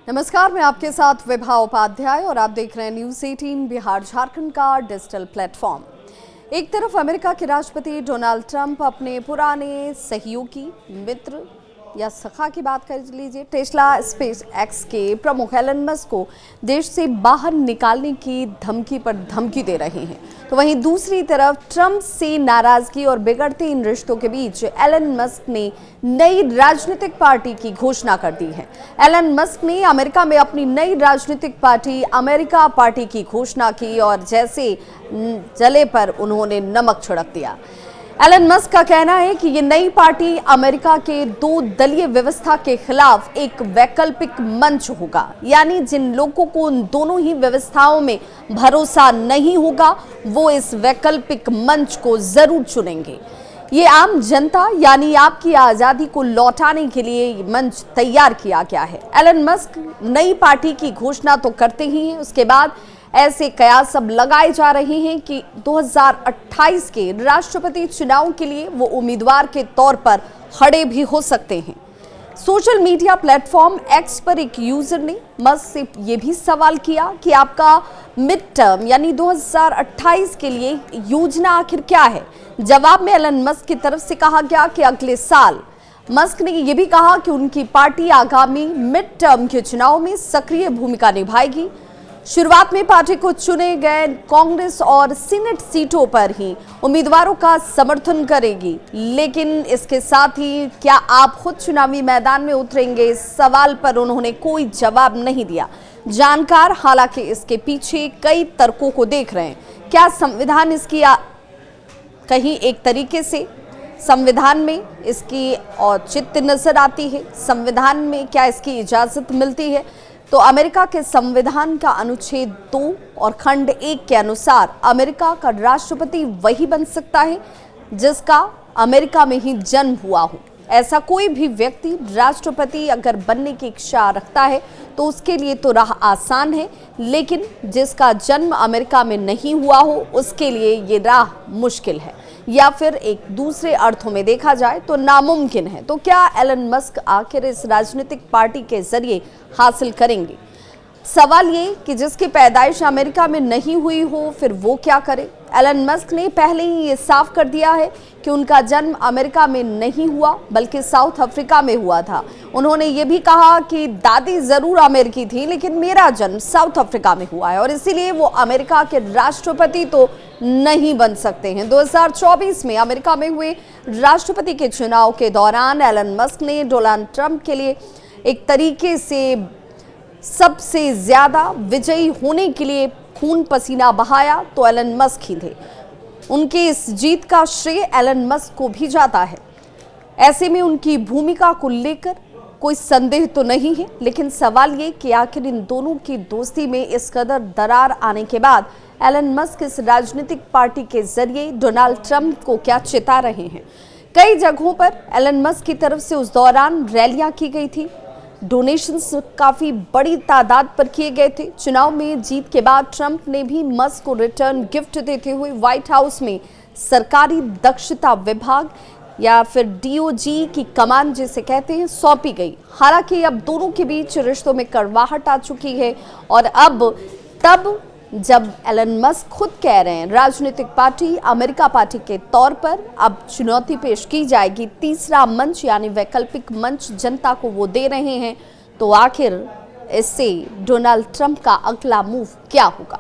नमस्कार, मैं आपके साथ विभा उपाध्याय और आप देख रहे हैं न्यूज़ 18 बिहार झारखंड का डिजिटल प्लेटफॉर्म। एक तरफ अमेरिका के राष्ट्रपति डोनाल्ड ट्रंप अपने पुराने सहयोगी, मित्र या सखा की बात कर लीजिए, टेस्ला स्पेस एक्स के प्रमुख एलन मस्क को देश से बाहर निकालने की धमकी पर धमकी दे रहे हैं, तो वहीं दूसरी तरफ ट्रंप से नाराजगी और बिगड़ते इन रिश्तों के बीच एलन मस्क ने नई राजनीतिक पार्टी की घोषणा कर दी है। एलन मस्क ने अमेरिका में अपनी नई राजनीतिक पार्टी अमेरिका पार्टी की घोषणा की और जैसे जले पर उन्होंने नमक छिड़क दिया। एलन मस्क का कहना है कि ये नई पार्टी अमेरिका के दो दलीय व्यवस्था के खिलाफ एक वैकल्पिक मंच होगा, यानी जिन लोगों को उन दोनों ही व्यवस्थाओं में भरोसा नहीं होगा वो इस वैकल्पिक मंच को जरूर चुनेंगे। ये आम जनता यानी आपकी आजादी को लौटाने के लिए मंच तैयार किया गया है। एलन मस्क नई पार्टी की घोषणा तो करते ही हैं, उसके बाद ऐसे कयास अब लगाए जा रहे हैं कि 2028 के राष्ट्रपति चुनाव के लिए वो उम्मीदवार के तौर पर खड़े भी हो सकते हैं। सोशल मीडिया प्लेटफॉर्म एक्स पर एक यूजर ने मस्क से ये भी सवाल किया कि आपका मिड टर्म यानी 2028 के लिए योजना आखिर क्या है। जवाब में एलन मस्क की तरफ से कहा गया कि अगले साल। मस्क ने यह भी कहा कि उनकी पार्टी आगामी मिड टर्म के चुनाव में सक्रिय भूमिका निभाएगी। शुरुआत में पार्टी को चुने गए कांग्रेस और सीनेट सीटों पर ही उम्मीदवारों का समर्थन करेगी, लेकिन इसके साथ ही क्या आप खुद चुनावी मैदान में उतरेंगे, इस सवाल पर उन्होंने कोई जवाब नहीं दिया। जानकार हालांकि इसके पीछे कई तर्कों को देख रहे हैं। क्या संविधान इसकी कहीं एक तरीके से संविधान में इसकी औचित्य नजर आती है, संविधान में क्या इसकी इजाजत मिलती है? तो अमेरिका के संविधान का अनुच्छेद 2 और खंड 1 के अनुसार अमेरिका का राष्ट्रपति वही बन सकता है जिसका अमेरिका में ही जन्म हुआ हो। ऐसा कोई भी व्यक्ति राष्ट्रपति अगर बनने की इच्छा रखता है तो उसके लिए तो राह आसान है, लेकिन जिसका जन्म अमेरिका में नहीं हुआ हो उसके लिए ये राह मुश्किल है, या फिर एक दूसरे अर्थों में देखा जाए तो नामुमकिन है। तो क्या एलन मस्क आखिर इस राजनीतिक पार्टी के जरिए हासिल करेंगे? सवाल ये कि जिसकी पैदाइश अमेरिका में नहीं हुई हो फिर वो क्या करे। एलन मस्क ने पहले ही ये साफ कर दिया है कि उनका जन्म अमेरिका में नहीं हुआ बल्कि साउथ अफ्रीका में हुआ था। उन्होंने ये भी कहा कि दादी जरूर अमेरिकी थी लेकिन मेरा जन्म साउथ अफ्रीका में हुआ है और इसीलिए वो अमेरिका के राष्ट्रपति तो नहीं बन सकते हैं। 2024 में अमेरिका में हुए राष्ट्रपति के चुनाव के दौरान एलन मस्क ने डोनाल्ड ट्रंप के लिए एक तरीके से सबसे ज्यादा विजयी होने के लिए खून पसीना बहाया तो एलन मस्क ही थे। उनकी इस जीत का श्रेय एलन मस्क को भी जाता है। ऐसे में उनकी भूमिका को लेकर कोई संदेह तो नहीं है, लेकिन सवाल ये कि आखिर इन दोनों की दोस्ती में इस कदर दरार आने के बाद एलन मस्क इस राजनीतिक पार्टी के जरिए डोनाल्ड ट्रंप को क्या चिता रहे हैं। कई जगहों पर एलन मस्क की तरफ से उस दौरान रैलियां की गई थी, डोनेशंस काफी बड़ी तादाद पर किए गए थे। चुनाव में जीत के बाद ट्रंप ने भी मस्क को रिटर्न गिफ्ट देते हुए व्हाइट हाउस में सरकारी दक्षता विभाग या फिर डीओजी की कमान जिसे कहते हैं सौंपी गई। हालांकि अब दोनों के बीच रिश्तों में कड़वाहट आ चुकी है और अब तब जब एलन मस्क खुद कह रहे हैं राजनीतिक पार्टी अमेरिका पार्टी के तौर पर अब चुनौती पेश की जाएगी, तीसरा मंच यानी वैकल्पिक मंच जनता को वो दे रहे हैं, तो आखिर इससे डोनाल्ड ट्रंप का अगला मूव क्या होगा?